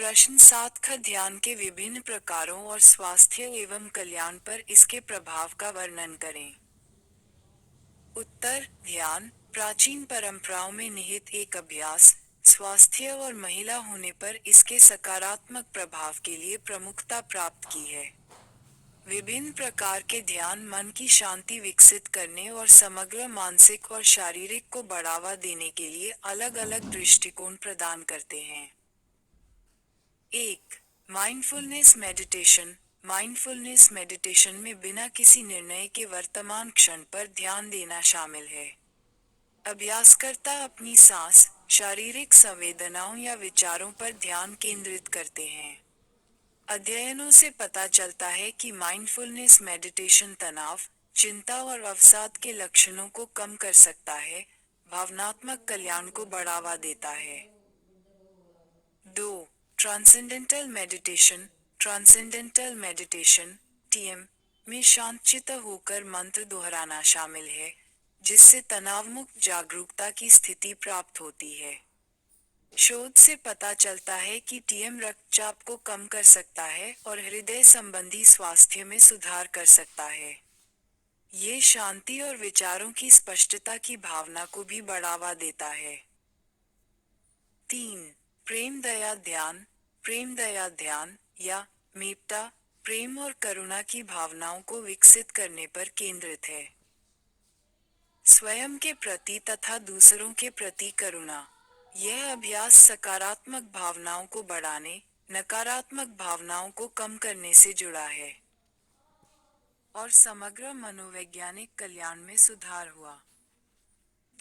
प्रश्न 7 ख ध्यान के विभिन्न प्रकारों और स्वास्थ्य एवं कल्याण पर इसके प्रभाव का वर्णन करें। उत्तर: ध्यान प्राचीन परंपराओं में निहित एक अभ्यास, स्वास्थ्य और महिला होने पर इसके सकारात्मक प्रभाव के लिए प्रमुखता प्राप्त की है। विभिन्न प्रकार के ध्यान मन की शांति विकसित करने और समग्र मानसिक और शारीरिक को बढ़ावा देने के लिए अलग-अलग दृष्टिकोण प्रदान करते हैं। 1. Mindfulness meditation. माइंडफुलनेस मेडिटेशन में बिना किसी निर्णय के वर्तमान क्षण पर ध्यान देना शामिल है। अभ्यासकर्ता अपनी सांस, शारीरिक संवेदनाओं या विचारों पर ध्यान केंद्रित करते हैं। अध्ययनों से पता चलता है कि माइंडफुलनेस मेडिटेशन तनाव, चिंता और अवसाद के लक्षणों को कम कर सकता है, भावनात्मक कल्याण को बढ़ावा देता है। 2. Transcendental meditation. Transcendental meditation (TM) में शांतचित्त होकर मंत्र दोहराना शामिल है, जिससे तनावमुक्त जागरूकता की स्थिति प्राप्त होती है। शोध से पता चलता है कि TM रक्तचाप को कम कर सकता है और हृदय संबंधी स्वास्थ्य में सुधार कर सकता है। ये शांति और विचारों की स्पष्टता की भावना को भी बढ़ावा देता है। 3. प्रेम दया ध्यान। प्रेम दया ध्यान या मेप्टा प्रेम और करुणा की भावनाओं को विकसित करने पर केंद्रित है। स्वयं के प्रति तथा दूसरों के प्रति करुणा। यह अभ्यास सकारात्मक भावनाओं को बढ़ाने, नकारात्मक भावनाओं को कम करने से जुड़ा है और समग्र मनोवैज्ञानिक कल्याण में सुधार हुआ।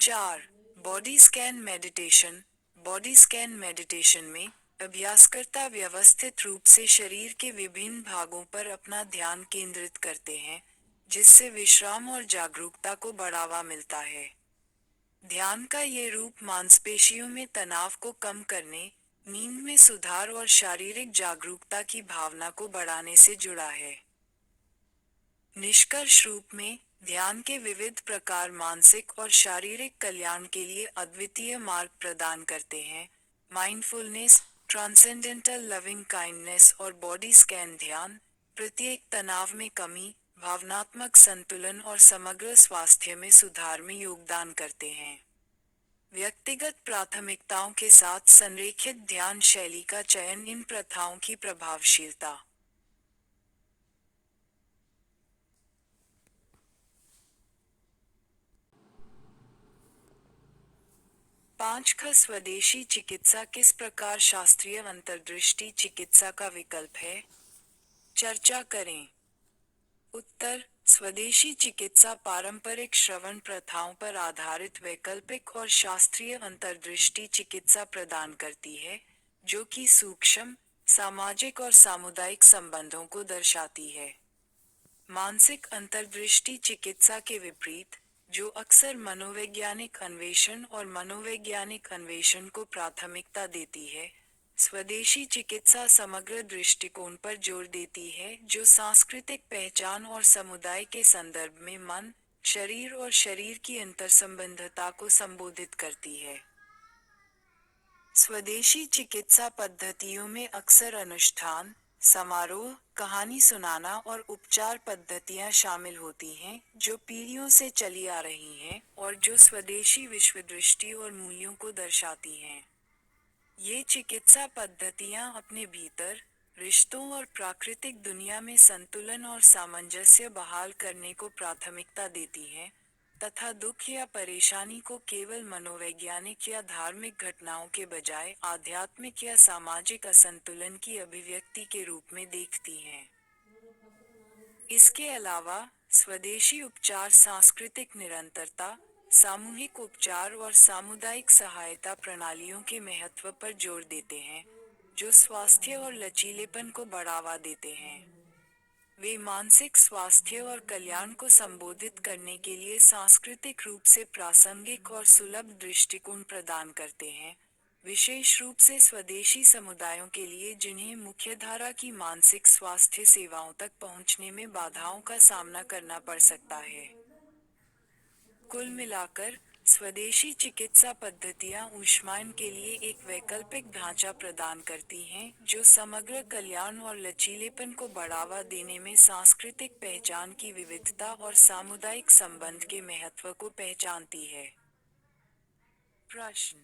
4. Body scan meditation. Body scan meditation में अभ्यासकर्ता व्यवस्थित रूप से शरीर के विभिन्न भागों पर अपना ध्यान केंद्रित करते हैं, जिससे विश्राम और जागरूकता को बढ़ावा मिलता है। ध्यान का ये रूप मांसपेशियों में तनाव को कम करने, नींद में सुधार और शारीरिक जागरूकता की भावना को बढ़ाने से जुड़ा है। निष्कर्ष रूप में, ध्यान के विविध प्रकार मानसिक और शारीरिक कल्याण के लिए अद्वितीय मार्ग प्रदान करते हैं। माइंडफुलनेस, ट्रांसेंडेंटल लविंग काइंडनेस और बॉडी स्कैन ध्यान, प्रत्येक तनाव में कमी, भावनात्मक संतुलन और समग्र स्वास्थ्य में सुधार में योगदान करते हैं। व्यक्तिगत प्राथमिकताओं के साथ संरेखित ध्यान शैली का चयन इन प्रथाओं की प्रभावशीलता। 5 ख स्वदेशी चिकित्सा किस प्रकार शास्त्रीय अंतर्दृष्टि चिकित्सा का विकल्प है? चर्चा करें। उत्तर: स्वदेशी चिकित्सा पारंपरिक श्रवण प्रथाओं पर आधारित वैकल्पिक और शास्त्रीय अंतर्दृष्टि चिकित्सा प्रदान करती है, जो कि सूक्ष्म, सामाजिक और सामुदायिक संबंधों को दर्शाती है। मानसिक अंतर्दृष्टि चिकित्सा के विपरीत, जो अक्सर मनोवैज्ञानिक अन्वेषण और मनोवैज्ञानिक अन्वेषण को प्राथमिकता देती है, स्वदेशी चिकित्सा समग्र दृष्टिकोण पर जोर देती है, जो सांस्कृतिक पहचान और समुदाय के संदर्भ में मन, शरीर और शरीर की अंतर्संबंधता को संबोधित करती है। स्वदेशी चिकित्सा पद्धतियों में अक्सर अनुष्ठान, समारोह, कहानी सुनाना और उपचार पद्धतियां शामिल होती हैं, जो पीढ़ियों से चली आ रही हैं और जो स्वदेशी विश्वदृष्टि और मूल्यों को दर्शाती हैं। ये चिकित्सा पद्धतियां अपने भीतर, रिश्तों और प्राकृतिक दुनिया में संतुलन और सामंजस्य बहाल करने को प्राथमिकता देती हैं, तथा दुख या परेशानी को केवल मनोवैज्ञानिक या धार्मिक घटनाओं के बजाय आध्यात्मिक या सामाजिक असंतुलन की अभिव्यक्ति के रूप में देखती हैं। इसके अलावा, स्वदेशी उपचार सांस्कृतिक निरंतरता, सामूहिक उपचार और सामुदायिक सहायता प्रणालियों के महत्व पर जोर देते हैं, जो स्वास्थ्य और लचीलेपन को बढ़ावा देते हैं। वे मानसिक स्वास्थ्य और कल्याण को संबोधित करने के लिए सांस्कृतिक रूप से प्रासंगिक और सुलभ दृष्टिकोण प्रदान करते हैं, विशेष रूप से स्वदेशी समुदायों के लिए जिन्हें मुख्यधारा की मानसिक स्वास्थ्य सेवाओं तक पहुंचने में बाधाओं का सामना करना पड़ सकता है। कुल मिलाकर, स्वदेशी चिकित्सा पद्धतियां ऊष्मायन के लिए एक वैकल्पिक ढांचा प्रदान करती हैं, जो समग्र कल्याण और लचीलेपन को बढ़ावा देने में सांस्कृतिक पहचान की विविधता और सामुदायिक संबंध के महत्व को पहचानती है। प्रश्न: